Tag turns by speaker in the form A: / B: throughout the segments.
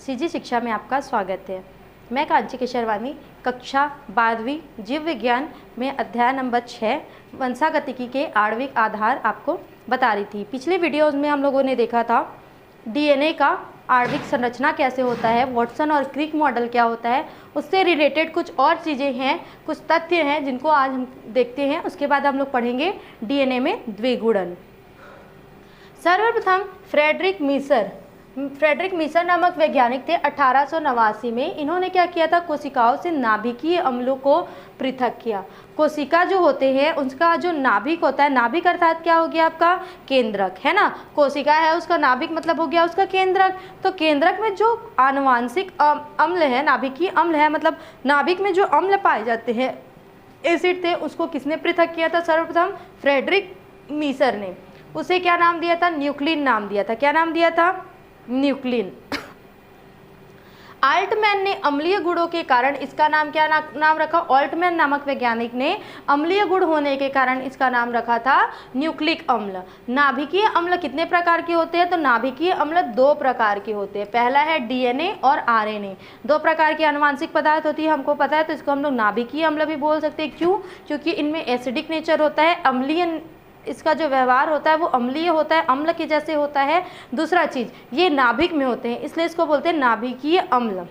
A: CG शिक्षा में आपका स्वागत है। मैं कांची केशरवानी कक्षा 12वीं जीव विज्ञान में अध्याय नंबर 6 वंशागतिकी के आणविक आधार आपको बता रही थी। पिछले वीडियोज़ में हम लोगों ने देखा था डीएनए का आणविक संरचना कैसे होता है, वॉटसन और क्रिक मॉडल क्या होता है, उससे रिलेटेड कुछ और चीज़ें हैं, कुछ तथ्य हैं जिनको आज हम देखते हैं। उसके बाद हम लोग पढ़ेंगे डीएनए में द्विगुणन। सर्वप्रथम फ्रेडरिक मीसर नामक वैज्ञानिक थे 1889 में। इन्होंने क्या किया था, कोशिकाओं से नाभिकीय अम्लों को पृथक किया। कोशिका जो होते हैं उसका जो नाभिक होता है, नाभिक अर्थात क्या हो गया आपका केंद्रक, है ना। कोशिका है उसका नाभिक मतलब हो गया उसका केंद्रक। तो केंद्रक में जो आनुवांशिक अम्ल है, नाभिकीय अम्ल है, मतलब नाभिक में जो अम्ल पाए जाते हैं, एसिड थे, उसको किसने पृथक किया था? सर्वप्रथम फ्रेडरिक मीसर ने। उसे क्या नाम दिया था? न्यूक्लिन नाम दिया था। क्या नाम दिया था? न्यूक्लिन। ऑल्टमैन ने अम्लीय गुणों के कारण इसका नाम क्या नाम रखा? ऑल्टमैन नामक वैज्ञानिक ने अम्लीय गुण होने के कारण इसका नाम रखा था न्यूक्लिक अम्ल। नाभिकीय अम्ल कितने प्रकार के होते हैं? तो नाभिकीय अम्ल 2 प्रकार के होते हैं। पहला है डीएनए और आरएनए। 2 प्रकार की आनुवांशिक पदार्थ होती है, हमको पता है, तो इसको हम लोग नाभिकीय अम्ल भी बोल सकते हैं। क्यों? क्योंकि इनमें एसिडिक नेचर होता है, अम्लीय इसका जो व्यवहार होता है वो अम्लीय होता है, अम्ल के जैसे होता है। दूसरा चीज़, ये नाभिक में होते हैं, इसलिए इसको बोलते हैं नाभिकीय अम्ल।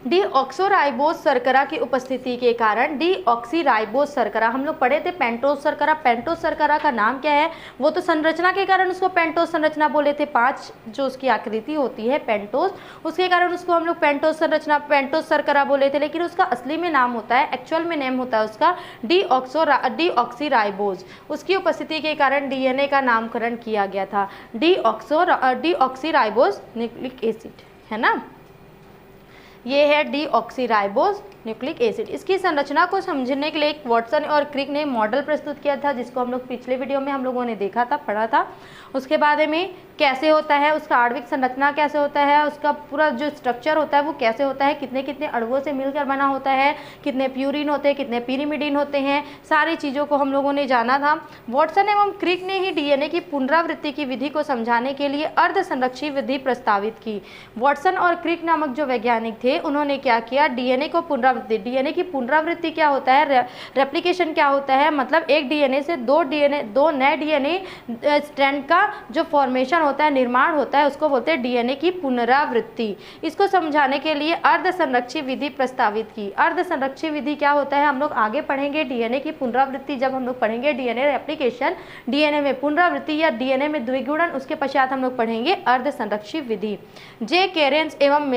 A: डीऑक्सोराइबोज शर्करा की उपस्थिति के कारण डीऑक्सीराइबोज शर्करा, हम लोग पढ़े थे पेंटोज शर्करा। पेंटोज शर्करा का नाम क्या है? वो तो संरचना के कारण उसको पेंटोज संरचना बोले थे। 5 जो उसकी आकृति होती है पेंटोज, उसके कारण उसको हम लोग पेंटोज संरचना, पेंटोज शर्करा बोले थे। लेकिन उसका असली में नाम होता है, एक्चुअल में नेम होता है उसका डीऑक्सीराइबोज। उसकी उपस्थिति के कारण डीएनए का नामकरण किया गया था डीऑक्सीराइबोज न्यूक्लिक एसिड, है ना। ये है डीऑक्सीराइबोज न्यूक्लिक एसिड। इसकी संरचना को समझने के लिए एक वॉटसन और क्रिक ने मॉडल प्रस्तुत किया था, जिसको हम लोग पिछले वीडियो में हम लोगों ने देखा था, पढ़ा था। उसके बारे में कैसे होता है, उसका आणविक संरचना कैसे होता है, उसका पूरा जो स्ट्रक्चर होता है वो कैसे होता है, कितने कितने अणुओं से मिलकर बना होता है, कितने प्यूरिन होते हैं, कितने पिरिमिडिन होते हैं, सारी चीज़ों को हम लोगों ने जाना था। वॉटसन एवं क्रिक ने ही डीएनए की पुनरावृत्ति की विधि को समझाने के लिए अर्धसंरक्षी विधि प्रस्तावित की। वॉटसन और क्रिक नामक जो वैज्ञानिक थे, उन्होंने क्या किया, डीएनए को पुनरावृत्ति, डीएनए की पुनरावृत्ति क्या होता है, रेप्लिकेशन क्या होता है, मतलब एक डीएनए से दो नए डीएनए स्ट्रैंड का जो फॉर्मेशन होता है, निर्माण होता है, उसको बोलते हैं डीएनए की पुनरावृत्ति। इसको समझाने के लिए अर्धसंरक्षी विधि प्रस्तावित की। अर्धसंरक्षी विधि क्या होता है हम लोग आगे पढ़ेंगे। डीएनए की पुनरावृत्ति जब हम लोग पढ़ेंगे, डीएनए रेप्लिकेशन, डीएनए में पुनरावृत्ति या डीएनए में द्विगुणन, उसके पश्चात हम लोग पढ़ेंगे अर्धसंरक्षी विधि। जे केरेंस एवं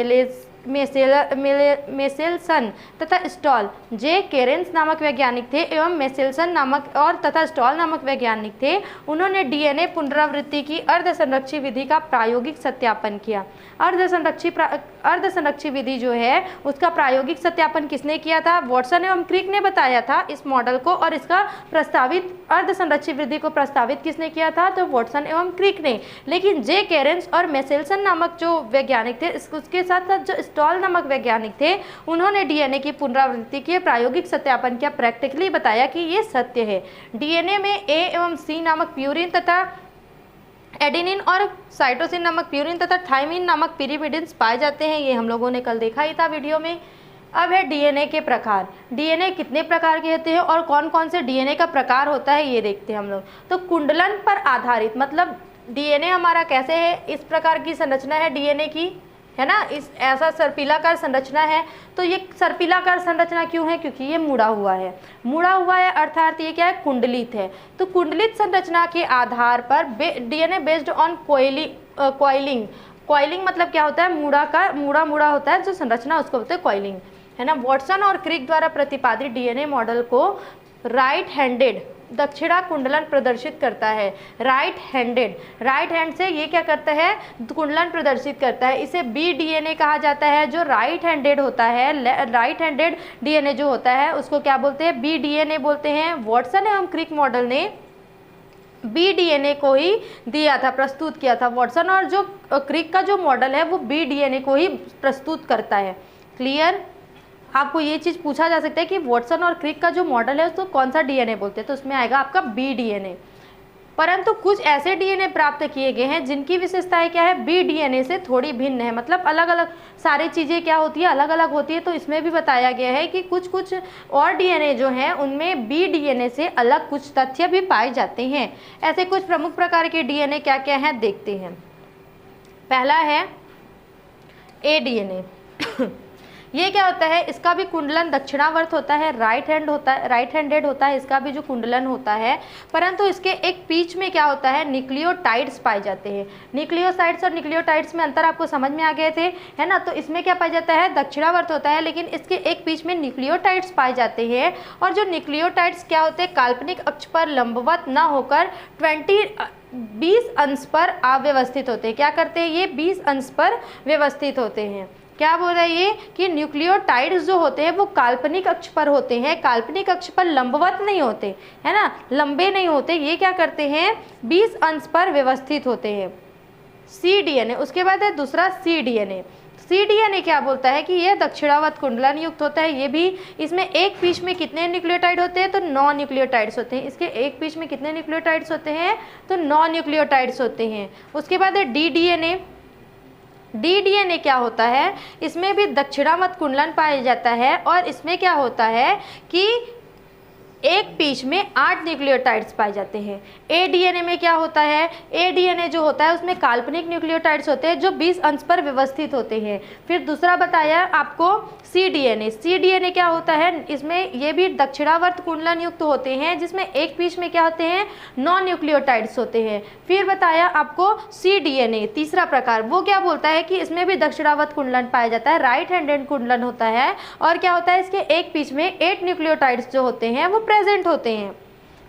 A: मेसेल्सन तथा स्टॉल, जे केरेंस नामक वैज्ञानिक थे एवं मेसेल्सन नामक और तथा स्टॉल नामक वैज्ञानिक थे। उन्होंने डीएनए पुनरावृत्ति की अर्धसंरक्षी विधि का प्रायोगिक सत्यापन किया। अर्धसंरक्षी विधि जो है उसका प्रायोगिक सत्यापन किसने किया था? वॉटसन एवं क्रिक ने बताया था इस मॉडल को, और इसका प्रस्तावित अर्धसंरक्षी विधि को प्रस्तावित किसने किया था? तो वॉटसन एवं क्रिक ने। लेकिन जे केरेंस और मेसेल्सन नामक जो वैज्ञानिक थे, उसके साथ साथ जो स्टॉल नामक वैज्ञानिक थे, उन्होंने डीएनए की पुनरावृत्ति के प्रायोगिक सत्यापन किया, प्रैक्टिकली बताया कि ये सत्य है। डीएनए में ए एवं सी नामक प्यूरिन तथा एडेनिन और साइटोसिन नामक प्यूरिन तथा थाइमिन नामक पिरिमिडिन्स पाए जाते हैं। ये हम लोगों ने कल देखा ही था वीडियो में। अब है डीएनए के प्रकार। डीएनए कितने प्रकार के होते हैं और कौन कौन से डीएनए का प्रकार होता है ये देखते हैं हम लोग। तो कुंडलन पर आधारित, मतलब डीएनए हमारा कैसे है, इस प्रकार की संरचना है डीएनए की, है ना। इस ऐसा सर्पिलाकार संरचना है। तो ये सर्पिलाकार संरचना क्यों है? क्योंकि ये मुड़ा हुआ है। मुड़ा हुआ है अर्थात ये क्या है? कुंडलित है। तो कुंडलित संरचना के आधार पर DNA based on coiling, coiling मतलब क्या होता है? मुड़ा होता है जो संरचना, उसको बोलते हैं कॉइलिंग, है ना। वॉटसन और क्रिक द्वारा प्रतिपादित डीएनए मॉडल को राइट हैंडेड दक्षिणा कुंडलन प्रदर्शित करता है। राइट हैंड से ये क्या करता है? कुंडलन प्रदर्शित करता है। इसे बी डीएनए कहा जाता है, जो राइट हैंडेड होता है। राइट हैंडेड डीएनए जो होता है उसको क्या बोलते हैं? बी डीएनए बोलते हैं। वॉटसन एवं क्रिक मॉडल ने बी डीएनए को ही दिया था, प्रस्तुत किया था। वॉटसन और जो क्रिक का जो मॉडल है वो बी डीएनए को ही प्रस्तुत करता है। क्लियर? आपको ये चीज़ पूछा जा सकता है कि वॉटसन और क्रिक का जो मॉडल है उसको कौन सा डीएनए बोलते हैं, तो उसमें आएगा आपका बी डीएनए। परंतु कुछ ऐसे डीएनए प्राप्त किए गए हैं जिनकी विशेषताएं क्या है, बी डीएनए से थोड़ी भिन्न है। मतलब अलग अलग सारी चीज़ें क्या होती है, अलग अलग होती है। तो इसमें भी बताया गया है कि कुछ कुछ और डीएनए जो हैं उनमें बी डीएनए से अलग कुछ तथ्य भी पाए जाते हैं। ऐसे कुछ प्रमुख प्रकार के डीएनए क्या क्या हैं देखते हैं। पहला है ए डीएनए। ये क्या होता है, इसका भी कुंडलन दक्षिणावर्त होता है, राइट हैंडेड होता है इसका भी जो कुंडलन होता है। परंतु इसके एक बीच में क्या होता है, न्यूक्लियोटाइड्स पाए जाते हैं। न्यूक्लियोसाइड्स और न्यूक्लियोटाइड्स में अंतर आपको समझ में आ गए थे, है ना। तो इसमें क्या पाया जाता है, दक्षिणावर्त होता है, लेकिन इसके एक बीच में न्यूक्लियोटाइड्स पाए जाते हैं। और जो न्यूक्लियोटाइड्स क्या होते हैं, काल्पनिक अक्ष पर लंबवत न होकर 20 अंश पर अव्यवस्थित होते हैं। क्या करते हैं, ये 20 अंश पर व्यवस्थित होते हैं। क्या बोल रहा है ये कि न्यूक्लियोटाइड्स जो होते हैं वो काल्पनिक अक्ष पर होते हैं, काल्पनिक अक्ष पर लंबवत नहीं होते, है ना, लंबे नहीं होते। ये क्या करते हैं, 20 अंश पर व्यवस्थित होते हैं। सी डीएनए, उसके बाद है दूसरा सी डीएनए। सी डीएनए क्या बोलता है कि यह दक्षिणावर्त कुंडलन युक्त होता है। ये भी, इसमें एक पीस में कितने न्यूक्लियोटाइड होते हैं, तो 9 न्यूक्लियोटाइड्स होते हैं। इसके एक पीस में कितने न्यूक्लियोटाइड्स होते हैं, तो 9 न्यूक्लियोटाइड्स होते हैं। उसके बाद है डी डीएनए। डी डीएनए क्या होता है, इसमें भी दक्षिणावर्त कुंडलन पाया जाता है। और इसमें क्या होता है कि एक पीस में 8 न्यूक्लियोटाइड्स पाए जाते हैं। ए डीएनए में क्या होता है, ए डीएनए जो होता है उसमें काल्पनिक न्यूक्लियोटाइड्स होते हैं जो 20 अंश पर व्यवस्थित होते हैं। फिर दूसरा बताया आपको सी डीएनए। सी डीएनए क्या होता है, इसमें ये भी दक्षिणावर्त कुंडलन युक्त होते हैं, जिसमें एक पीस में क्या होते हैं, 9 न्यूक्लियोटाइड्स होते हैं। फिर बताया आपको सी डीएनए तीसरा प्रकार, वो क्या बोलता है कि इसमें भी दक्षिणावर्त कुंडलन पाया जाता है, राइट हैंडेड कुंडलन होता है। और क्या होता है, इसके एक पीस में 8 न्यूक्लियोटाइड्स जो होते हैं वो प्रेजेंट होते हैं।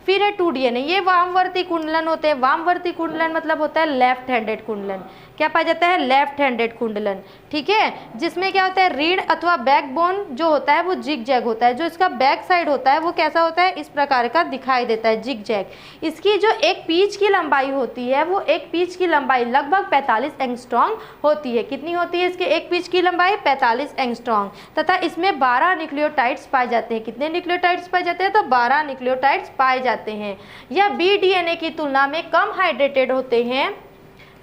A: फिर है 2 डीएनए, ये वामवर्ती कुंडलन होते हैं। वामवर्ती कुंडलन मतलब होता है लेफ्ट हैंडेड कुंडलन। क्या पाया जाता है, लेफ्ट हैंडेड कुंडलन, ठीक है। जिसमें क्या होता है, रीढ़ अथवा बैकबोन जो होता है वो जिग जैग होता है। जो इसका बैक साइड होता है वो कैसा होता है, इस प्रकार का दिखाई देता है, जिग जैग। इसकी जो एक पीच की लंबाई होती है वो एक पीच की लंबाई लगभग 45 एंगस्ट्रॉम होती है। कितनी होती है इसके एक पीच की लंबाई, 45 एंगस्ट्रॉम। तथा इसमें 12 न्यूक्लियोटाइड्स पाए जाते हैं। कितने न्यूक्लियोटाइड्स पाए जाते हैं, तो 12 न्यूक्लियोटाइड्स पाए जाते हैं। यह बी डीएनए की तुलना में कम हाइड्रेटेड होते हैं।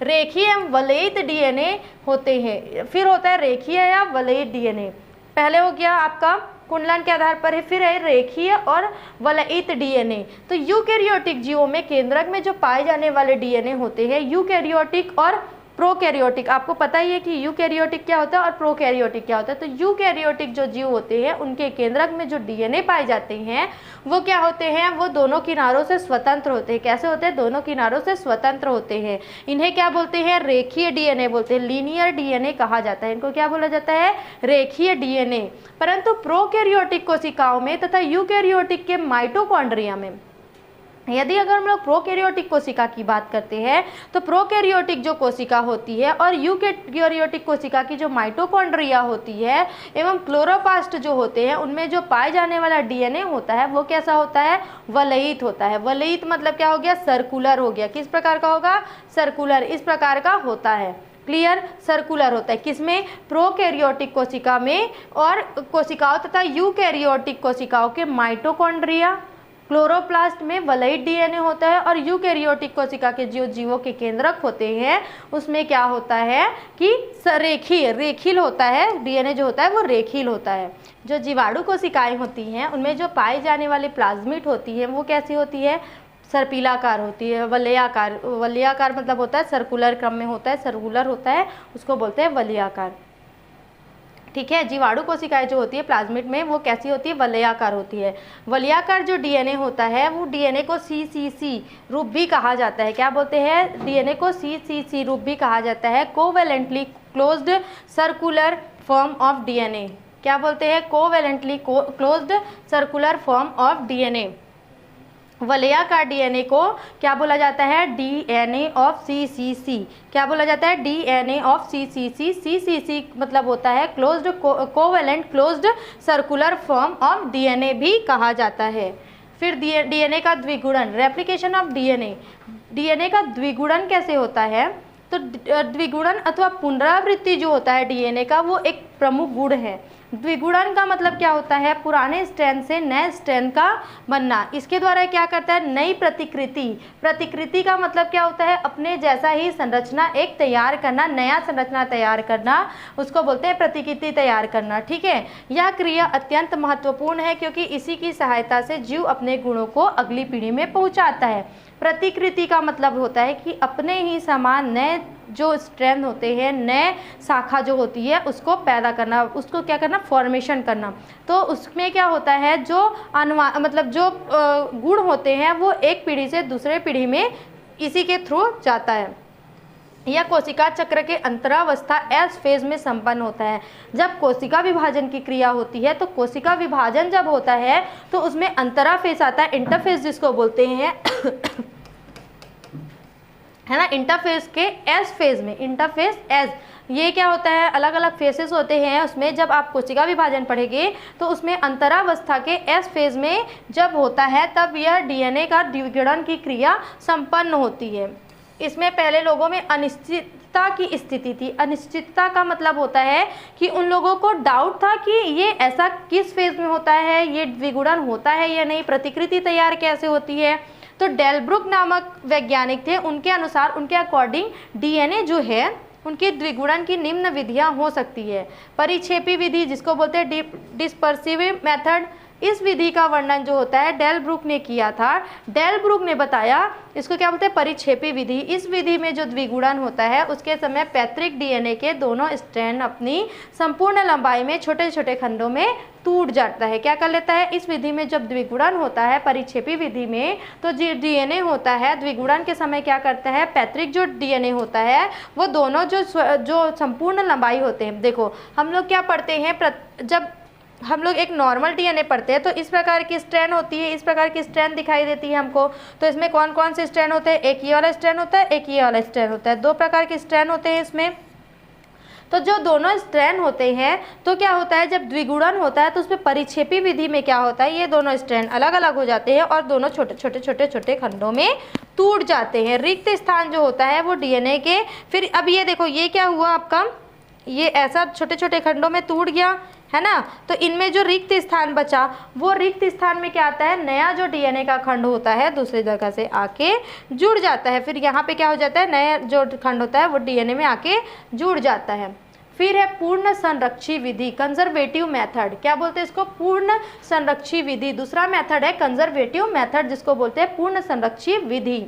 A: रेखीय एवं वलयित डीएनए होते हैं। फिर होता है रेखीय या वलयित डीएनए। पहले हो गया आपका कुंडलन के आधार पर है, फिर है रेखीय और वलयित डीएनए। तो यूकैरियोटिक जीवों में केंद्रक में जो पाए जाने वाले डीएनए होते हैं यूकैरियोटिक और प्रोकैरियोटिक। आपको पता ही है कि यूकैरियोटिक क्या होता है और प्रोकैरियोटिक क्या होता है। तो यूकैरियोटिक जो जीव होते हैं उनके केंद्रक में जो डीएनए पाए जाते हैं वो क्या होते हैं, वो दोनों किनारों से स्वतंत्र होते हैं। कैसे होते हैं, दोनों किनारों से स्वतंत्र होते हैं। इन्हें क्या बोलते हैं, रेखीय डीएनए बोलते हैं, लीनियर डीएनए कहा जाता है। इनको क्या बोला जाता है, रेखीय डीएनए। परंतु प्रोकैरियोटिक कोशिकाओं में तथा यूकैरियोटिक के माइटोकॉन्ड्रिया में, यदि अगर हम लोग प्रोकैरियोटिक कोशिका की बात करते हैं तो प्रोकैरियोटिक जो कोशिका होती है और यूकैरियोटिक कोशिका की जो माइटोकॉन्ड्रिया होती है एवं क्लोरोप्लास्ट जो होते हैं उनमें जो पाए जाने वाला डीएनए होता है वो कैसा होता है, वलयित होता है। वलयित मतलब क्या हो गया, सर्कुलर हो गया। किस प्रकार का होगा, सर्कुलर, इस प्रकार का होता है। क्लियर, सर्कुलर होता है। किसमें, प्रोकैरियोटिक कोशिका में। और कोशिकाओं तथा यूकैरियोटिक कोशिकाओं के माइटोकॉन्ड्रिया, क्लोरोप्लास्ट में वलयित डीएनए होता है। और यूकैरियोटिक कोशिका के जो जीवों के केंद्रक होते हैं उसमें क्या होता है कि रेखील होता है। डीएनए जो होता है वो रेखील होता है। जो जीवाणु कोशिकाएं होती हैं उनमें जो पाए जाने वाले प्लाज्मिड होती है वो कैसी होती है, सर्पिलाकार होती है। वलयाकार, वलयाकार मतलब होता है सर्कुलर क्रम में होता है, सर्कुलर होता है, उसको बोलते हैं वलयाकार। ठीक है, जीवाणु कोशिकाएं जो होती है प्लाज्मिड में वो कैसी होती है, वलयाकार होती है। वलयाकार जो डीएनए होता है वो डीएनए को सीसीसी रूप भी कहा जाता है। क्या बोलते हैं, डीएनए को सीसीसी रूप भी कहा जाता है, covalently closed circular form of DNA. क्या बोलते हैं, covalently closed circular form of DNA. वलयाकार डीएनए को क्या बोला जाता है, डीएनए ऑफ सीसीसी। क्या बोला जाता है, डीएनए ऑफ सीसीसी। सीसीसी मतलब होता है closed covalent closed circular form of DNA भी कहा जाता है। फिर डीएनए का द्विगुणन, रेप्लिकेशन ऑफ डीएनए। डीएनए का द्विगुणन कैसे होता है, तो द्विगुणन अथवा पुनरावृत्ति जो होता है डीएनए का वो एक प्रमुख गुण है। द्विगुणन का मतलब क्या होता है, पुराने स्ट्रैंड से नए स्ट्रैंड का बनना। इसके द्वारा क्या करता है, नई प्रतिकृति। प्रतिकृति का मतलब क्या होता है, अपने जैसा ही संरचना एक तैयार करना, नया संरचना तैयार करना, उसको बोलते हैं प्रतिकृति तैयार करना। ठीक है, यह क्रिया अत्यंत महत्वपूर्ण है क्योंकि इसी की सहायता से जीव अपने गुणों को अगली पीढ़ी में पहुंचाता है। प्रतिकृति का मतलब होता है कि अपने ही समान नए जो स्ट्रैंड होते हैं, नए शाखा जो होती है उसको पैदा करना, उसको क्या करना, फॉर्मेशन करना। तो उसमें क्या होता है, जो मतलब जो गुण होते हैं वो एक पीढ़ी से दूसरे पीढ़ी में इसी के थ्रू जाता है। यह कोशिका चक्र के अंतरावस्था एस फेज में संपन्न होता है। जब कोशिका विभाजन की क्रिया होती है तो कोशिका विभाजन जब होता है तो उसमें अंतरा फेज आता है, इंटरफेज जिसको बोलते हैं है ना, इंटरफेज के एस फेज में, इंटरफेज एस, ये क्या होता है, अलग अलग फेसेस होते हैं उसमें। जब आप कोशिका विभाजन पढ़ेंगे तो उसमें अंतरावस्था के एस फेज में जब होता है तब यह डीएनए का द्विगुणन की क्रिया संपन्न होती है। इसमें पहले लोगों में अनिश्चितता की स्थिति थी। अनिश्चितता का मतलब होता है कि उन लोगों को डाउट था कि ये ऐसा किस फेज में होता है, ये द्विगुणन होता है या नहीं, प्रतिकृति तैयार कैसे होती है। तो डेलब्रुक नामक वैज्ञानिक थे, उनके अनुसार, उनके अकॉर्डिंग डीएनए जो है उनकी द्विगुणन की निम्न विधियां हो सकती है। परिक्षेपी विधि जिसको बोलते हैं डिस्पर्सिव मेथड, इस विधि का वर्णन जो होता है डेलब्रुक ने किया था। डेलब्रुक ने बताया, इसको क्या बोलते हैं, परिक्षेपी विधि। इस विधि में जो द्विगुणन होता है उसके समय पैतृक डीएनए के दोनों स्ट्रैंड अपनी संपूर्ण लंबाई में छोटे छोटे खंडों में टूट जाता है। क्या कर लेता है, इस विधि में जब द्विगुणन होता है परिक्षेपी विधि में, तो जो डीएनए होता है द्विगुणन के समय क्या करता है, पैतृक जो डीएनए होता है वो दोनों जो संपूर्ण लंबाई होते हैं। देखो हम लोग क्या पढ़ते हैं, जब हम लोग एक नॉर्मल डीएनए पढ़ते हैं तो इस प्रकार की स्ट्रैंड होती है, इस प्रकार की स्ट्रैंड दिखाई देती है हमको। तो इसमें कौन कौन से स्ट्रैंड होते हैं, एक ये वाला स्ट्रैंड होता है, एक ये वाला स्ट्रैंड होता है, दो प्रकार के स्ट्रैंड होते हैं इसमें। तो जो दोनों स्ट्रैंड होते हैं तो क्या होता है, जब द्विगुणन होता है तो उसमें परिक्षेपी विधि में क्या होता है, ये दोनों स्ट्रैंड अलग अलग हो जाते हैं और दोनों छोटे छोटे छोटे छोटे खंडों में टूट जाते हैं। रिक्त स्थान जो होता है वो डीएनए के, फिर अब ये देखो ये क्या हुआ आपका, ये ऐसा छोटे छोटे खंडों में टूट गया है ना। तो इनमें जो रिक्त स्थान बचा, वो रिक्त स्थान में क्या आता है, नया जो डीएनए का खंड होता है दूसरी जगह से आके जुड़ जाता है। फिर यहाँ पे क्या हो जाता है, नया जो खंड होता है वो डीएनए में आके जुड़ जाता है। फिर है पूर्ण संरक्षी विधि, कंजर्वेटिव मेथड। क्या बोलते हैं इसको, पूर्ण संरक्षी विधि। दूसरा मेथड है कंजर्वेटिव मेथड जिसको बोलते हैं पूर्ण संरक्षी विधि।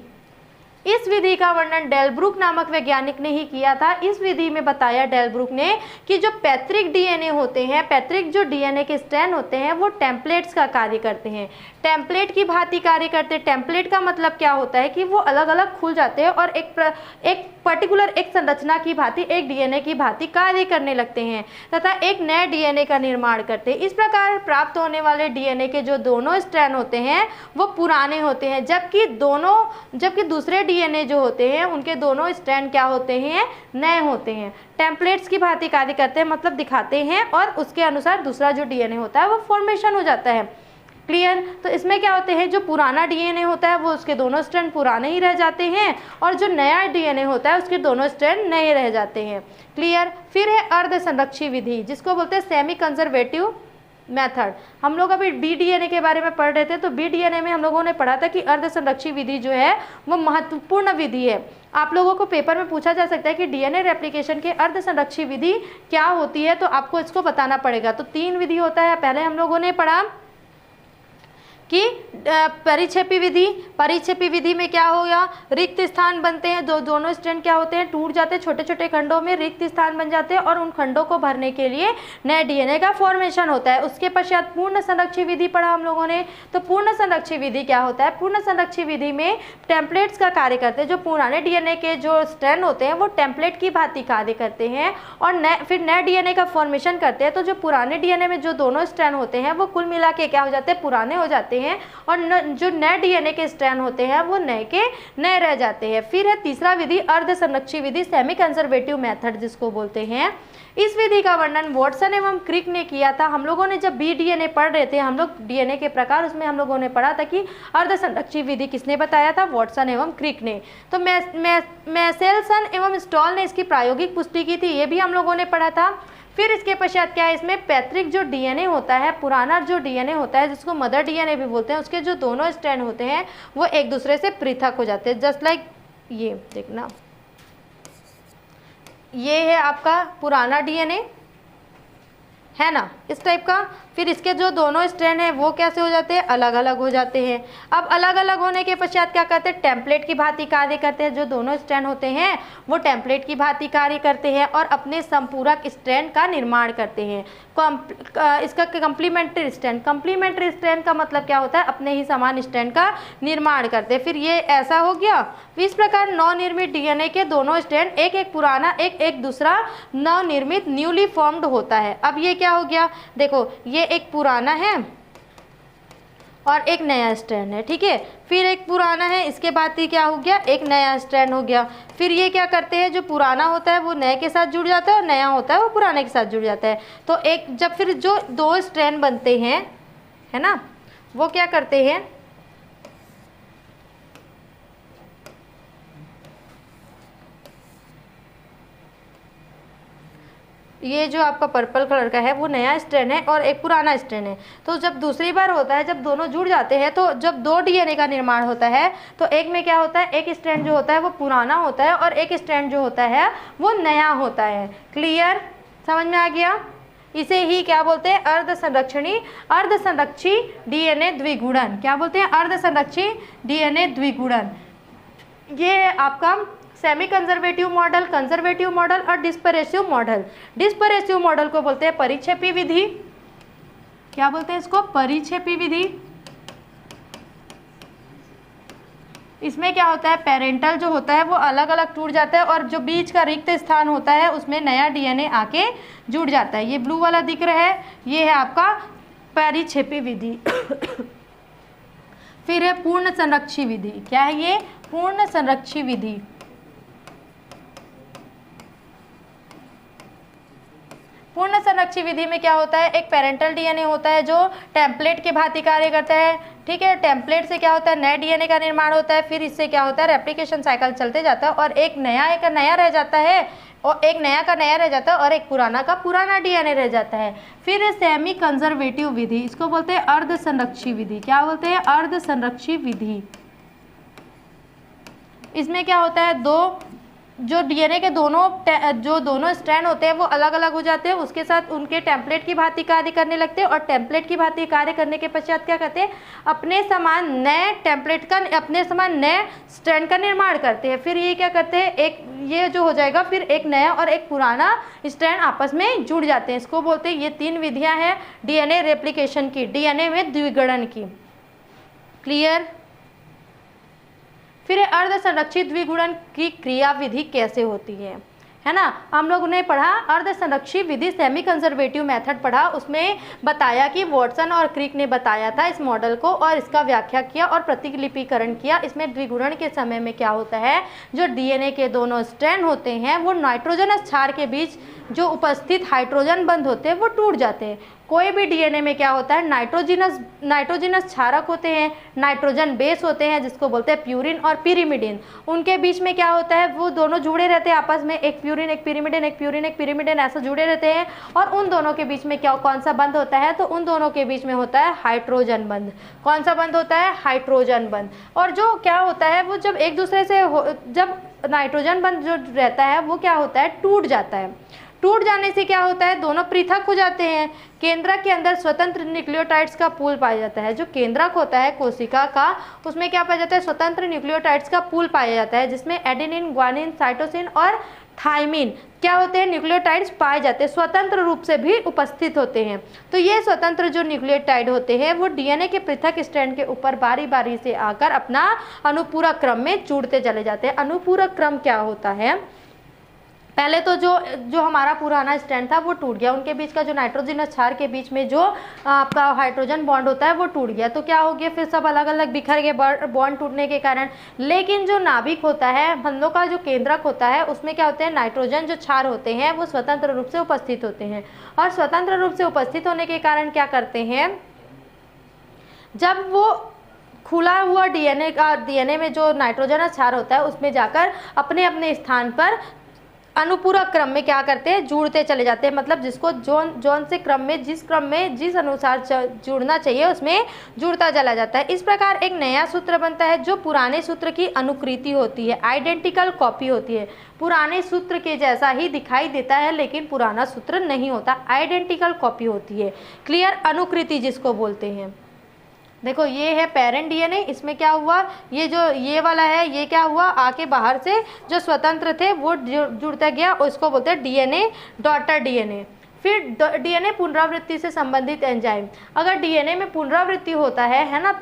A: इस विधि का वर्णन डेलब्रुक नामक वैज्ञानिक ने ही किया था। इस विधि में बताया डेलब्रुक ने कि जो पैतृक डीएनए होते हैं, पैतृक जो डीएनए के स्ट्रैंड होते हैं वो टेम्पलेट्स का कार्य करते हैं, टेम्पलेट की भांति कार्य करते हैं। टेम्पलेट का मतलब क्या होता है कि वो अलग अलग खुल जाते हैं और एक पर्टिकुलर एक संरचना की भांति, एक डीएनए की भांति कार्य करने लगते हैं तथा एक नए डीएनए का निर्माण करते हैं। इस प्रकार प्राप्त होने वाले डीएनए के जो दोनों स्ट्रैंड होते हैं वो पुराने होते हैं, जबकि दूसरे डीएनए जो होते हैं उनके दोनों स्ट्रैंड क्या होते हैं, नए होते हैं। टेम्पलेट्स की भांति कार्य करते हैं, मतलब दिखाते हैं और उसके अनुसार दूसरा जो डीएनए होता है वो फॉर्मेशन हो जाता है। क्लियर। तो इसमें क्या होते हैं, जो पुराना डीएनए होता है वो उसके दोनों स्ट्रैंड पुराने ही रह जाते हैं और जो नया डीएनए होता है उसके दोनों स्ट्रैंड नए रह जाते हैं। क्लियर। फिर है अर्ध संरक्षी विधि जिसको बोलते हैं सेमी कंजर्वेटिव मेथड। हम लोग अभी बी डीएनए के बारे में पढ़ रहे थे, तो बी डीएनए में हम लोगों ने पढ़ा था कि अर्ध संरक्षी विधि जो है वो महत्वपूर्ण विधि है। आप लोगों को पेपर में पूछा जा सकता है कि डीएनए रेप्लिकेशन के अर्ध संरक्षी विधि क्या होती है, तो आपको इसको बताना पड़ेगा। तो 3 विधि होता है, पहले हम लोगों ने पढ़ा कि परिक्षेपी विधि। परिक्षेपी विधि में क्या होगा, रिक्त स्थान बनते हैं, दोनों स्ट्रैंड क्या होते हैं, टूट जाते हैं, छोटे छोटे खंडों में रिक्त स्थान बन जाते हैं और उन खंडों को भरने के लिए नए डीएनए का फॉर्मेशन होता है। उसके पश्चात पूर्ण संरक्षी विधि पढ़ा हम लोगों ने। तो पूर्ण संरक्षी विधि क्या होता है, पूर्ण संरक्षी विधि में टेम्पलेट्स का कार्य करते हैं। जो पुराने डीएनए के जो स्ट्रैंड होते हैं वो टेम्पलेट की भांति कार्य करते हैं और फिर नए डीएनए का फॉर्मेशन करते हैं। तो जो पुराने डीएनए में जो दोनों स्ट्रैंड होते हैं वो कुल मिला के क्या हो जाते हैं, पुराने हो जाते हैं और जो नए डीएनए के स्ट्रैंड होते हैं वो नए के नए रह जाते हैं। फिर है तीसरा विधि अर्ध संरक्षी विधि, सेमी कंजर्वेटिव मेथड जिसको बोलते हैं। इस विधि का वर्णन वॉटसन एवं क्रिक ने किया था। हम लोगों ने जब बी डीएनए पढ़ रहे थे, हम लोग डीएनए के प्रकार, उसमें हम लोगों ने पढ़ा था कि अर्ध संरक्षी विधि किसने बताया था, वॉटसन एवं क्रिक ने। तो मैसेल्सन एवं स्टॉल ने इसकी प्रायोगिक पुष्टि की थी, ये भी हम लोगों ने पढ़ा था। फिर इसके पश्चात क्या है, इसमें पैतृक जो डीएनए होता है, पुराना जो डीएनए होता है जिसको मदर डीएनए भी बोलते हैं, उसके जो दोनों स्ट्रैंड होते हैं वो एक दूसरे से पृथक हो जाते हैं। जस्ट लाइक ये देखना, ये है आपका पुराना डीएनए, है ना, इस टाइप का। फिर इसके जो दोनों स्ट्रैंड हैं वो कैसे हो जाते हैं, अलग अलग हो जाते हैं। अब अलग अलग होने के पश्चात क्या करते हैं, टेम्पलेट की भांति कार्य करते हैं। जो दोनों स्ट्रैंड होते हैं वो टेम्पलेट की भांति कार्य करते हैं और अपने संपूरक स्ट्रैंड का निर्माण करते हैं। इसका कंप्लीमेंट्री स्ट्रैंड का मतलब क्या होता है, अपने ही समान स्ट्रैंड का निर्माण करते हैं। फिर ये ऐसा हो गया। इस प्रकार नवनिर्मित डीएनए के दोनों स्ट्रैंड, एक एक पुराना एक दूसरा नवनिर्मित न्यूली फॉर्म्ड होता है। अब ये क्या हो गया, देखो ये एक पुराना है और एक नया स्ट्रैंड है, ठीक है। फिर एक पुराना है, इसके बाद ही क्या हो गया, एक नया स्ट्रैंड हो गया। फिर ये क्या करते हैं, जो पुराना होता है वो नए के साथ जुड़ जाता है और नया होता है वो पुराने के साथ जुड़ जाता है। तो एक जब फिर जो दो स्ट्रैंड बनते हैं, है ना, वो क्या करते हैं, ये जो आपका पर्पल कलर का है वो नया स्ट्रैंड है और एक पुराना स्ट्रैंड है। तो जब दूसरी बार होता है, जब दोनों जुड़ जाते हैं, तो जब दो डीएनए का निर्माण होता है तो एक में क्या होता है, एक स्ट्रैंड जो होता है वो पुराना होता है और एक स्ट्रैंड जो होता है वो नया होता है। क्लियर, समझ में आ गया। इसे ही क्या बोलते हैं, अर्धसंरक्षी डीएनए द्विगुणन। क्या बोलते हैं, अर्धसंरक्षी डीएनए द्विगुणन। ये आपका semi conservative model, conservative model और डिस्परेसिव मॉडल। डिस्परेसिव मॉडल को बोलते हैं परिक्षेपी विधि। क्या बोलते हैं इसको, परिक्षेपी विधि। इसमें क्या होता है, पेरेंटल जो होता है वो अलग अलग टूट जाता है और जो बीच का रिक्त स्थान होता है उसमें नया डीएनए आके जुड़ जाता है। ये ब्लू वाला दिख रहा है, ये है आपका परिक्षेपी विधि। फिर है पूर्ण संरक्षी विधि। क्या है ये, पूर्ण संरक्षी विधि। पूर्ण संरक्षी विधि में क्या होता है, एक पेरेंटल डीएनए होता है जो टेम्पलेट के भांति कार्य करता है, ठीक है। टेम्पलेट से क्या होता है, नए डीएनए का निर्माण होता है। फिर इससे क्या होता है, रेप्लिकेशन साइकिल चलते जाता है और एक नया रह जाता है और एक नया का नया रह जाता है और एक पुराना का पुराना डीएनए रह जाता है। फिर सेमी कंजर्वेटिव विधि, इसको बोलते हैं अर्ध संरक्षी विधि। क्या बोलते हैं, अर्ध संरक्षी विधि। इसमें क्या होता है, जो डीएनए के दोनों स्ट्रैंड होते हैं वो अलग अलग हो जाते हैं, उसके साथ उनके टेम्पलेट की भांति कार्य करने लगते हैं और टेम्पलेट की भांति कार्य करने के पश्चात क्या करते हैं, अपने समान नए स्ट्रैंड का निर्माण करते हैं। फिर ये क्या करते हैं, एक ये जो हो जाएगा, फिर एक नया और एक पुराना स्ट्रैंड आपस में जुड़ जाते हैं। इसको बोलते हैं, ये 3 विधियां हैं डीएनए रेप्लिकेशन की, डीएनए में द्विगुणन की। क्लियर। फिर अर्ध संरक्षित द्विगुणन की क्रिया विधि कैसे होती है ना। हम लोगों ने पढ़ा अर्ध संरक्षित विधि, सेमी कंजर्वेटिव मेथड पढ़ा। उसमें बताया कि वॉटसन और क्रिक ने बताया था इस मॉडल को और इसका व्याख्या किया और प्रतिलिपिकरण किया। इसमें द्विगुणन के समय में क्या होता है, जो डीएनए के दोनों स्ट्रैंड होते हैं वो नाइट्रोजनस क्षार के बीच जो उपस्थित हाइड्रोजन बंध होते हैं वो टूट जाते हैं। कोई भी डीएनए में क्या होता है, नाइट्रोजनस क्षारक होते हैं, नाइट्रोजन बेस होते हैं जिसको बोलते हैं प्यूरिन और पिरिमिडिन। उनके बीच में क्या होता है, वो दोनों जुड़े रहते हैं आपस में, एक प्यूरिन एक पिरिमिडिन, एक प्यूरिन एक पिरिमिडिन, ऐसा जुड़े रहते हैं। और उन दोनों के बीच में कौन सा बंध होता है, तो उन दोनों के बीच में होता है हाइड्रोजन बंध। कौन सा बंध होता है, हाइड्रोजन बंध। और जो क्या होता है, वो जब एक दूसरे से जब नाइट्रोजन बंध जो रहता है वो क्या होता है, टूट जाता है। टूट जाने से क्या होता है, दोनों पृथक हो जाते हैं। केंद्रक के अंदर स्वतंत्र न्यूक्लियोटाइड्स का पूल पाया जाता है। जो केंद्रक होता है कोशिका का, उसमें क्या पाया जाता है, स्वतंत्र न्यूक्लियोटाइड्स का पूल पाया जाता है, जिसमें एडेनिन, ग्वानिन, साइटोसिन और थाइमिन क्या होते हैं, न्यूक्लियोटाइड्स पाए जाते हैं, स्वतंत्र रूप से भी उपस्थित होते हैं। तो ये स्वतंत्र जो न्यूक्लियोटाइड होते हैं वो डीएनए के पृथक स्ट्रैंड के ऊपर बारी बारी से आकर अपना अनुपूरक क्रम में जुड़ते चले जाते हैं। अनुपूरक क्रम क्या होता है, पहले तो जो हमारा पुराना स्ट्रैंड था वो टूट गया, उनके बीच का जो नाइट्रोजनस क्षार के बीच में जो आपका हाइड्रोजन बॉन्ड होता है वो टूट गया। तो क्या हो गया, फिर सब अलग अलग बिखर गए बॉन्ड टूटने के कारण। लेकिन जो नाभिक होता है, बंधों का जो केंद्रक होता है, उसमें क्या होते हैं, नाइट्रोजन जो क्षार होते हैं वो स्वतंत्र रूप से उपस्थित होते हैं। और स्वतंत्र रूप से उपस्थित होने के कारण क्या करते हैं, जब वो खुला हुआ डीएनए में जो नाइट्रोजनस क्षार होता है उसमें जाकर अपने अपने स्थान पर अनुपूरक क्रम में क्या करते हैं, जुड़ते चले जाते हैं, मतलब जिसको जोन से क्रम में जिस अनुसार जुड़ना चाहिए उसमें जुड़ता चला जाता है। इस प्रकार एक नया सूत्र बनता है जो पुराने सूत्र की अनुकृति होती है, आइडेंटिकल कॉपी होती है। पुराने सूत्र के जैसा ही दिखाई देता है लेकिन पुराना सूत्र नहीं होता, आइडेंटिकल कॉपी होती है। क्लियर, अनुकृति जिसको बोलते हैं। देखो ये है पेरेंट डीएनए, इसमें क्या हुआ, ये वाला है, ये क्या हुआ, आके बाहर से जो स्वतंत्र थे वो जुड़ता गया, उसको बोलते हैं डीएनए, डॉटर डीएनए। फिर डीएनए पुनरावृत्ति से संबंधित एंजाइम। अगर डीएनए में पुनरावृत्ति होता है ना,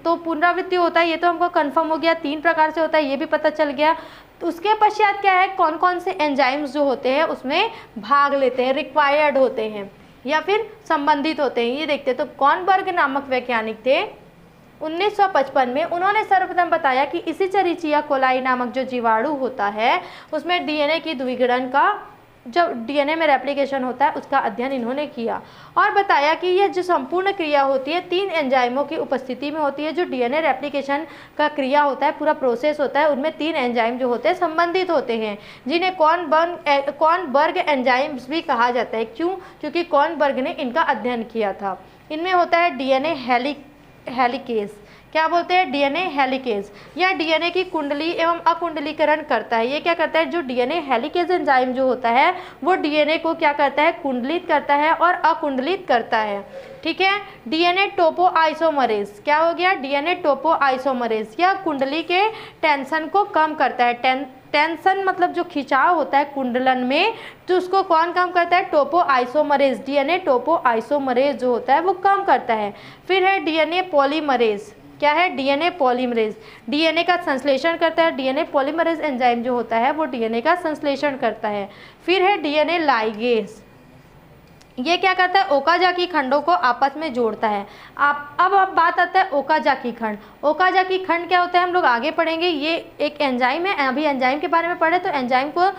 A: तो पुनरावृत्ति होता है, ये तो हमको कंफर्म हो गया, 3 प्रकार से होता है, ये भी पता चल गया। तो उसके पश्चात क्या है, कौन कौन से एंजाइम्स जो होते हैं उसमें भाग लेते हैं, रिक्वायर्ड होते हैं या फिर संबंधित होते हैं, ये देखते हैं। तो कॉर्नबर्ग नामक वैज्ञानिक थे 1955 में, उन्होंने सर्वप्रथम बताया कि इसिचरिचिया कोलाई नामक जो जीवाणु होता है उसमें डीएनए की द्विगुणन का, जब डीएनए में रेप्लिकेशन होता है उसका अध्ययन इन्होंने किया और बताया कि यह जो संपूर्ण क्रिया होती है 3 एंजाइमों की उपस्थिति में होती है। जो डीएनए रेप्लिकेशन का क्रिया होता है, पूरा प्रोसेस होता है, उनमें 3 एंजाइम जो होते हैं संबंधित होते हैं, जिन्हें कॉर्नबर्ग एंजाइम्स भी कहा जाता है। क्यों? क्योंकि कॉर्नबर्ग ने इनका अध्ययन किया था। इनमें होता है डीएनए हेलिकेज, क्या बोलते हैं, डीएनए हेलिकेज, या डीएनए की कुंडली एवं अकुंडलीकरण करता है। ये क्या करता है, जो डीएनए हेलिकेज एंजाइम जो होता है वो डीएनए को क्या करता है, कुंडलित करता है और अकुंडलित करता है। ठीक है, डीएनए टोपोआइसोमरेज, क्या हो गया, डीएनए टोपोआइसोमरेज, या कुंडली के टेंशन को कम करता है। टेंशन मतलब जो खिंचाव होता है कुंडलन में, तो उसको कौन कम करता है, टोपोआइसोमरेज, डीएनए टोपोआइसोमरेज जो होता है वो कम करता है। फिर है डीएनए पॉलीमरेज, क्या है, डीएनए पॉलीमरेज, डीएनए का संश्लेषण करता है। डीएनए पॉलीमरेज एंजाइम जो होता है वो डीएनए का संश्लेषण करता है। फिर है डीएनए लाइगेज, ये क्या करता है, ओकाजाकी खंडों को आपस में जोड़ता है। अब बात आता है ओकाजाकी खंड। ओकाजाकी खंड क्या होता है हम लोग आगे पढ़ेंगे, ये एक एंजाइम है, अभी एंजाइम के बारे में पढ़े तो एंजाइम को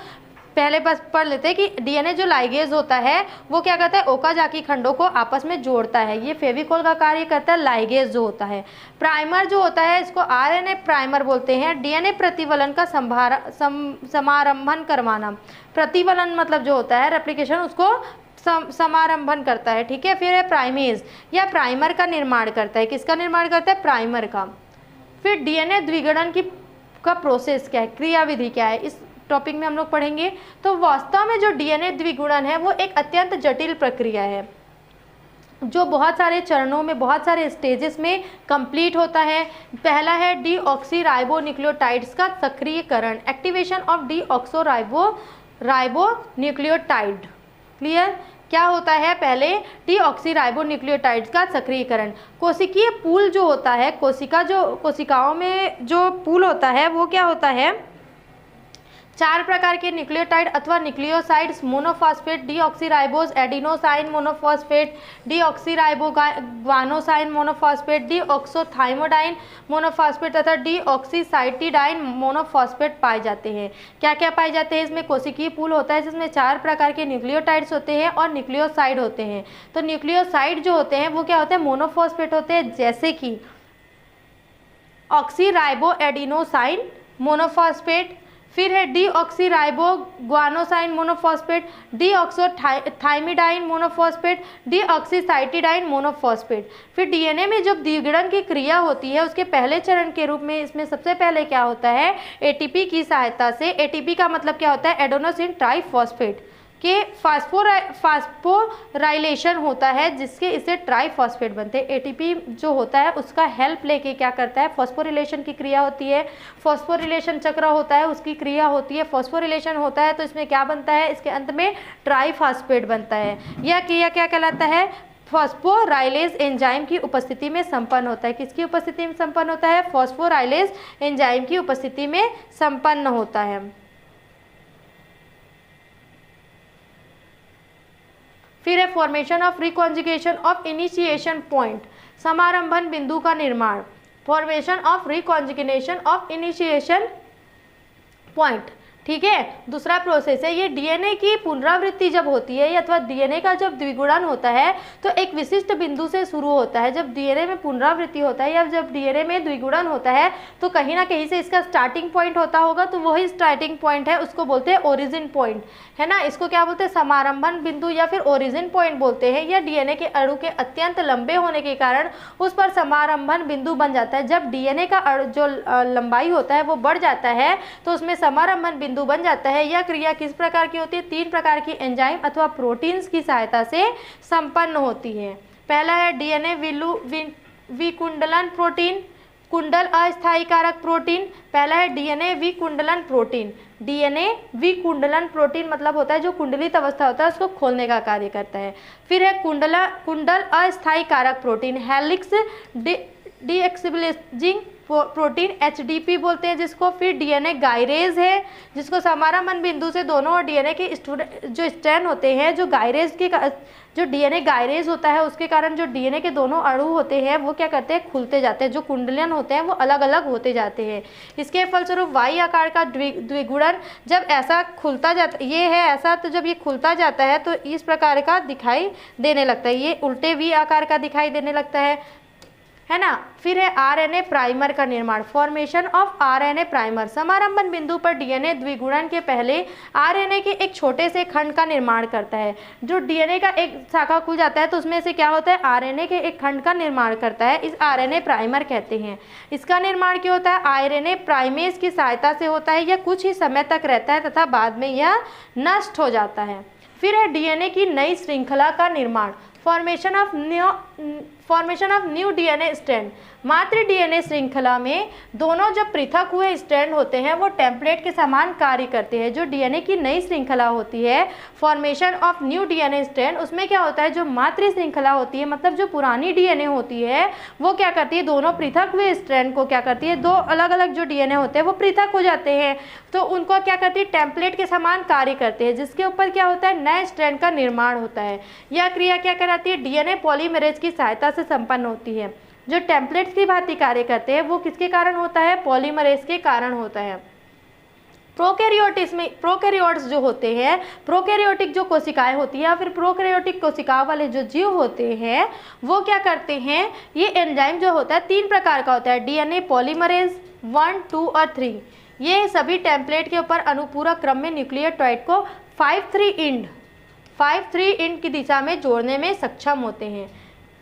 A: पहले बस पढ़ लेते हैं कि डीएनए जो लाइगेज होता है वो क्या करता है, ओकाजाकी खंडों को आपस में जोड़ता है। ये फेविकोल का कार्य करता है, लाइगेज जो होता है। प्राइमर जो होता है इसको आरएनए प्राइमर बोलते हैं। डीएनए प्रतिवलन का समारंभन करवाना, प्रतिवलन मतलब जो होता है रेप्लिकेशन, उसको समारंभन करता है। ठीक है, फिर है प्राइमेज, या प्राइमर का निर्माण करता है। किसका निर्माण करता है, प्राइमर का। फिर डीएनए द्विगुणन का प्रोसेस क्या है, क्रियाविधि क्या है, इस टॉपिक में हम लोग पढ़ेंगे। तो वास्तव में जो डीएनए द्विगुणन है वो एक अत्यंत जटिल प्रक्रिया है जो बहुत सारे चरणों में, बहुत सारे स्टेजेस में कंप्लीट होता है। पहला है डीऑक्सीराइबोन्यूक्लियोटाइड्स का सक्रियकरण, एक्टिवेशन ऑफ डीऑक्सोराइबोन्यूक्लियोटाइड। क्लियर, क्या होता है, पहले डीऑक्सीराइबोन्यूक्लियोटाइड्स का सक्रियकरण। कोशिकीय पूल जो होता है, कोशिकाओं में जो पूल होता है वो क्या होता है, 4 प्रकार के न्यूक्लियोटाइड अथवा nucleosides, monophosphate, deoxyribose adenosine monophosphate, deoxyriboguanosine monophosphate, deoxythymidine monophosphate तथा डीऑक्सीसाइटिडाइन मोनोफॉस्फेट पाए जाते हैं। क्या क्या पाए जाते हैं इसमें, कोशिकीय पूल होता है जिसमें 4 प्रकार के न्यूक्लियोटाइड्स होते हैं और न्यूक्लियोसाइड होते हैं। तो न्यूक्लियोसाइड जो होते हैं वो क्या होते हैं, मोनोफॉस्फेट होते हैं, जैसे कि ऑक्सीराइबो एडिनोसाइन मोनोफॉस्फेट। फिर है डीऑक्सीराइबोग्वानोसाइन मोनोफॉस्फेट, डीऑक्सोथाइमिडाइन मोनोफॉस्फेट, डीऑक्सीसाइटिडाइन मोनोफॉस्फेट। फिर डीएनए में जब द्विगुणन की क्रिया होती है उसके पहले चरण के रूप में इसमें सबसे पहले क्या होता है, एटीपी की सहायता से, एटीपी का मतलब क्या होता है, एडेनोसिन ट्राइफॉस्फेट के फास्फोराइलेशन होता है जिसके इससे ट्राइफॉस्फेट बनते हैं। एटीपी जो होता है उसका हेल्प लेके क्या करता है, फॉस्फोरिलेशन की क्रिया होती है, फॉस्फोरिलेशन चक्र होता है उसकी क्रिया होती है, फॉस्फोरिलेशन होता है तो इसमें क्या बनता है, इसके अंत में ट्राइफॉस्फेट बनता है। यह क्रिया क्या कहलाता है, फॉस्फोराइलेज एंजाइम की उपस्थिति में संपन्न होता है। किसकी उपस्थिति में संपन्न होता है, फॉस्फोराइलेज एंजाइम की उपस्थिति में संपन्न होता है। फिर है formation of reconjugation of initiation point, समारंभन बिंदु का निर्माण। Formation of reconjugation of initiation point, ठीक है। दूसरा प्रोसेस है ये डीएनए की पुनरावृत्ति जब होती है अथवा डीएनए का जब द्विगुणन होता है तो एक विशिष्ट बिंदु से शुरू होता है। जब डीएनए में पुनरावृत्ति होता है या जब डीएनए में द्विगुणन होता है तो कहीं ना कहीं से इसका स्टार्टिंग पॉइंट होता होगा, तो वही स्टार्टिंग पॉइंट है, उसको बोलते हैं ओरिजिन पॉइंट, है ना। इसको क्या बोलते हैं, समारंभन बिंदु या फिर ओरिजिन पॉइंट बोलते हैं। या डीएनए के अणु के अत्यंत लंबे होने के कारण उस पर समारंभन बिंदु बन जाता है। जब डीएनए का जो लंबाई होता है वो बढ़ जाता है तो उसमें समारंभन बिंदु बन जाता है। यह क्रिया किस प्रकार की होती है, 3 प्रकार की एंजाइम अथवा प्रोटीन्स की सहायता से संपन्न होती है। पहला है डीएनए विकुंडलन प्रोटीन, कुंडल अस्थायी कारक प्रोटीन। पहला है डीएनए विकुंडलन प्रोटीन। डीएनए विकुंडलन प्रोटीन मतलब होता है जो कुंडलित अवस्था होता है उसको खोलने का कार्य करता है। फिर है कुंडल अस्थायी कारक प्रोटीन, हेलिक्स डीएक्सिबलेजिंग प्रोटीन, एचडीपी बोलते हैं जिसको। फिर डीएनए गायरेज है जिसको समारंभन बिंदु से दोनों और डीएनए के जो स्ट्रैंड होते हैं, जो डीएनए गायरेज होता है उसके कारण जो डीएनए के दोनों अणु होते हैं वो क्या करते हैं, खुलते जाते हैं। जो कुंडलियन होते हैं वो अलग अलग होते जाते हैं। इसके फलस्वरूप वाई आकार का द्विगुणन जब ऐसा खुलता जाता, ये है ऐसा, तो जब ये खुलता जाता है तो इस प्रकार का दिखाई देने लगता है। ये उल्टे वी आकार का दिखाई देने लगता है ना। फिर है आरएनए प्राइमर का निर्माण, फॉर्मेशन ऑफ आरएनए प्राइमर। समारंभन बिंदु पर डीएनए द्विगुणन के पहले आरएनए के एक छोटे से खंड का निर्माण करता है। जो डीएनए का एक शाखा खुल जाता है तो उसमें से क्या होता है, आरएनए के एक खंड का निर्माण करता है। इस आरएनए प्राइमर कहते हैं। इसका निर्माण क्यों होता है, आरएनए प्राइमेज की सहायता से होता है। यह कुछ ही समय तक रहता है तथा बाद में यह नष्ट हो जाता है। फिर है डीएनए की नई श्रृंखला का निर्माण, formation of new DNA strand. मात्र डीएनए श्रृंखला में दोनों जब पृथक हुए स्ट्रैंड होते हैं वो टेम्पलेट के समान कार्य करते हैं। जो डीएनए की नई श्रृंखला होती है, formation of new DNA strand, उसमें क्या होता है, जो मातृ श्रृंखला होती है मतलब जो पुरानी डीएनए होती है वो क्या करती है, दोनों पृथक हुए स्ट्रैंड को क्या करती है, दो अलग अलग जो डीएनए होते हैं वो पृथक हो जाते हैं तो उनको क्या करती है, टेम्पलेट के समान कार्य करते हैं, जिसके ऊपर क्या होता है, नए स्ट्रैंड का निर्माण होता है। यह क्रिया क्या कराती है, डीएनए पॉलीमरेज की सहायता से संपन्न होती है। जो टेम्पलेट्स की भांति कार्य करते हैं वो किसके कारण होता है, पॉलीमरेज के कारण होता है। प्रोकैरियोट्स जो होते हैं, प्रोकैरियोटिक जो कोशिकाएं होती है या फिर प्रोकैरियोटिक कोशिकाओं वाले जो जीव होते हैं वो क्या करते हैं, ये एंजाइम जो होता है 3 प्रकार का होता है, डीएनए पॉलीमरेज 1, 2 और 3। ये सभी टेम्पलेट के ऊपर अनुपूरक क्रम में न्यूक्लियोटाइड को 5'3" की दिशा में जोड़ने में सक्षम होते हैं।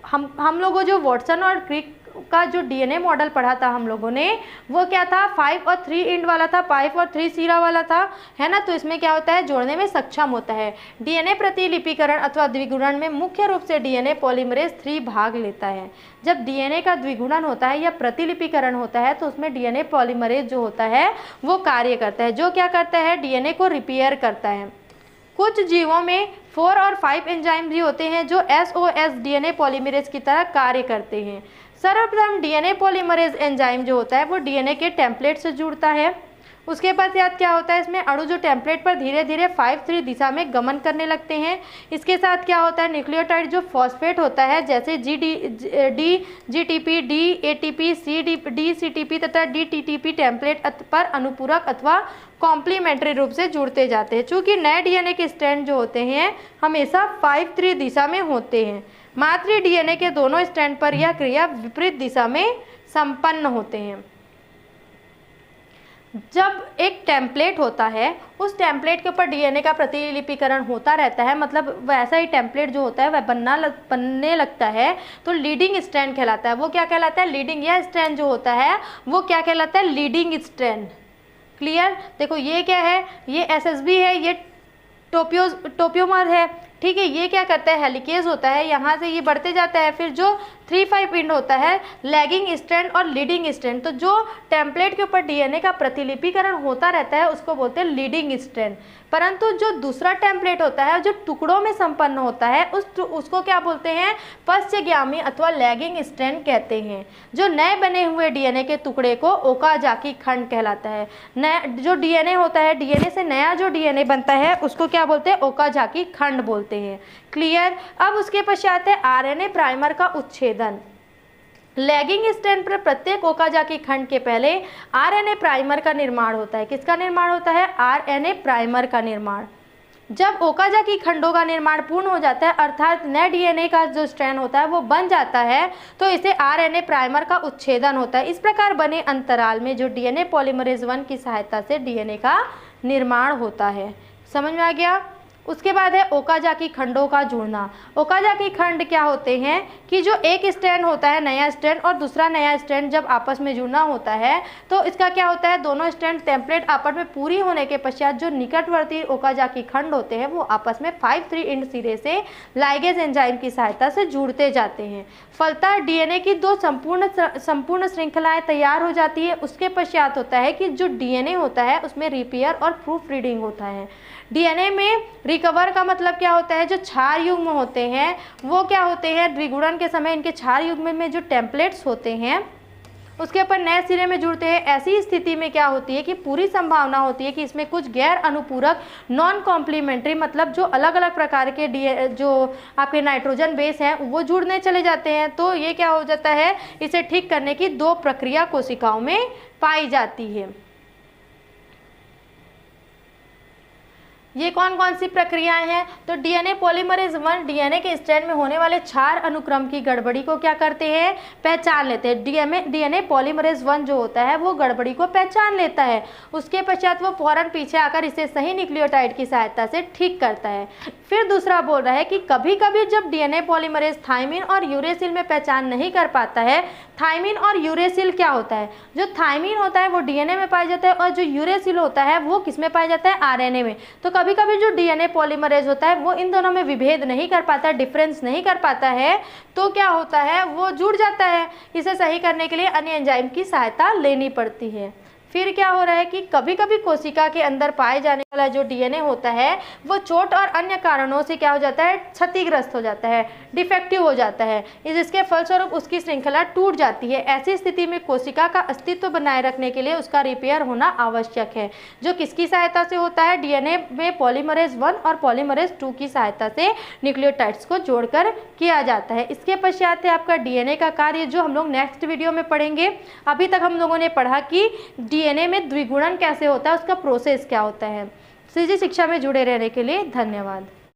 A: हम लोगों जो वॉटसन और क्रिक का जो डीएनए मॉडल पढ़ा था हम लोगों ने, वो क्या था, 5 और 3 वाला था, 5 और 3 सिरा वाला था, है ना। तो इसमें क्या होता है, जोड़ने में सक्षम होता है। डीएनए प्रतिलिपिकरण अथवा द्विगुणन में मुख्य रूप से डीएनए पॉलीमरेज 3 भाग लेता है। जब डीएनए का द्विगुणन होता है या प्रतिलिपिकरण होता है तो उसमें डीएनए पॉलीमरेज जो होता है वो कार्य करता है। जो क्या करता है, डीएनए को रिपेयर करता है। कुछ जीवों में 4 और 5 एंजाइम भी होते हैं जो SOS डीएनए पॉलीमरेज की तरह कार्य करते हैं। सर्वप्रथम डीएनए पॉलीमरेज एंजाइम जो होता है वो डीएनए के टेम्पलेट से जुड़ता है। उसके पश्चात क्या होता है, इसमें अणु जो टेम्पलेट पर धीरे धीरे 5'3" दिशा में गमन करने लगते हैं। इसके साथ क्या होता है, न्यूक्लियोटाइड जो फॉस्फेट होता है जैसे GTP, DATP, DCTP तथा DTTP टेम्पलेट पर अनुपूरक अथवा कॉम्प्लीमेंट्री रूप से जुड़ते जाते हैं। चूँकि नए डीएनए के स्ट्रैंड जो होते हैं हमेशा 5'3" दिशा में होते हैं। मातृ डीएनए के दोनों स्ट्रैंड पर यह क्रिया विपरीत दिशा में संपन्न होते हैं। जब एक टेम्पलेट होता है उस टेम्पलेट के ऊपर डीएनए का प्रतिलिपिकरण होता रहता है, मतलब वैसा ही टेम्पलेट जो होता है वह बनने लगता है तो लीडिंग स्ट्रैंड कहलाता है। वो क्या कहलाता है, लीडिंग। यह स्ट्रैंड जो होता है वो क्या कहलाता है, लीडिंग स्ट्रैंड। क्लियर। देखो ये क्या है, ये SSB है, ये टोपियोमर है, ठीक है। ये क्या करता है, हेलिकेज होता है, यहाँ से ये बढ़ते जाता है। फिर जो 3'5" एंड होता है, लैगिंग स्ट्रैंड और लीडिंग स्ट्रैंड। तो जो टेम्पलेट के ऊपर डीएनए का प्रतिलिपिकरण होता रहता है उसको बोलते हैं लीडिंग स्ट्रैंड। परंतु जो दूसरा टेम्पलेट होता है जो टुकड़ों में संपन्न होता है उसको क्या बोलते हैं, पश्चगामी अथवा लैगिंग स्ट्रैंड कहते हैं। जो नए बने हुए डीएनए के टुकड़े को ओकाजाकी खंड कहलाता है। नया जो डीएनए होता है, डीएनए से नया जो डीएनए बनता है उसको क्या बोलते हैं, ओकाजाकी खंड बोलते हैं। क्लियर। अब उसके पश्चात है आरएनए प्राइमर का उच्छेदन। लैगिंग स्ट्रैंड पर प्रत्येक ओकाजाकी खंड के पहले आरएनए प्राइमर का निर्माण होता है। किसका निर्माण होता है? आरएनए प्राइमर का निर्माण। जब ओकाजाकी खंडों का निर्माण पूर्ण हो जाता है, अर्थात नए डीएनए का जो स्ट्रैंड होता है वो बन जाता है, तो इसे आरएनए प्राइमर का उच्छेदन होता है। इस प्रकार बने अंतराल में जो डीएनए पॉलीमरेज 1 की सहायता से डीएनए का निर्माण होता है। समझ में आ गया? उसके बाद है ओकाजाकी खंडों का जुड़ना। ओकाजाकी खंड क्या होते हैं कि जो एक स्ट्रैंड होता है, नया स्ट्रैंड, और दूसरा नया स्ट्रैंड जब आपस में जुड़ना होता है तो इसका क्या होता है, दोनों स्ट्रैंड टेम्पलेट आपस में पूरी होने के पश्चात जो निकटवर्ती ओकाजाकी खंड होते हैं वो आपस में 5' एंड सिरे से लाइगेज एंजाइम की सहायता से जुड़ते जाते हैं। फलतः डीएनए की दो संपूर्ण श्रृंखलाएं तैयार हो जाती है। उसके पश्चात होता है कि जो डीएनए होता है उसमें रिपेयर और प्रूफ रीडिंग होता है। डीएनए में रिकवर का मतलब क्या होता है, जो क्षार युग्म होते हैं वो क्या होते हैं, द्विगुणन के समय इनके क्षार युग्म में जो टेम्पलेट्स होते हैं उसके ऊपर नए सिरे में जुड़ते हैं। ऐसी स्थिति में क्या होती है कि पूरी संभावना होती है कि इसमें कुछ गैर अनुपूरक नॉन कॉम्प्लीमेंट्री, मतलब जो अलग अलग प्रकार के जो आपके नाइट्रोजन बेस हैं वो जुड़ने चले जाते हैं। तो ये क्या हो जाता है, इसे ठीक करने की दो प्रक्रिया कोशिकाओं में पाई जाती है। ये कौन कौन सी प्रक्रियाएं हैं? तो डीएनए पॉलीमरेज 1 डीएनए के स्ट्रैंड में होने वाले क्षार अनुक्रम की गड़बड़ी को क्या करते हैं, पहचान लेते हैं। डीएनए पॉलीमरेज 1 जो होता है वो गड़बड़ी को पहचान लेता है। उसके पश्चात वो फौरन पीछे आकर इसे सही न्यूक्लियोटाइड की सहायता से ठीक करता है। फिर दूसरा बोल रहा है कि कभी कभी जब डीएनए पॉलीमरेज थाइमिन और यूरेसिल में पहचान नहीं कर पाता है। थाइमिन और यूरेसिल क्या होता है, जो थाइमिन होता है वो डीएनए में पाया जाता है और जो यूरेसिल होता है वो किस में पाया जाता है, आरएनए में। तो कभी कभी जो डीएनए पॉलीमरेज होता है वो इन दोनों में विभेद नहीं कर पाता, डिफरेंस नहीं कर पाता है, तो क्या होता है, वो जुड़ जाता है। इसे सही करने के लिए अन्य एंजाइम की सहायता लेनी पड़ती है। फिर क्या हो रहा है कि कभी कभी कोशिका के अंदर पाए जाने वाला जो डीएनए होता है वो चोट और अन्य कारणों से क्या हो जाता है, क्षतिग्रस्त हो जाता है, डिफेक्टिव हो जाता है। जिसके फलस्वरूप उसकी श्रृंखला टूट जाती है। ऐसी स्थिति में कोशिका का अस्तित्व बनाए रखने के लिए उसका रिपेयर होना आवश्यक है, जो किसकी सहायता से होता है, डीएनए में पॉलीमरेज 1 और पॉलीमरेज 2 की सहायता से न्यूक्लियोटाइड्स को जोड़कर किया जाता है। इसके पश्चात है आपका डीएनए का कार्य, जो हम लोग नेक्स्ट वीडियो में पढ़ेंगे। अभी तक हम लोगों ने पढ़ा कि डीएनए में द्विगुणन कैसे होता है, उसका प्रोसेस क्या होता है। सीजी शिक्षा में जुड़े रहने के लिए धन्यवाद।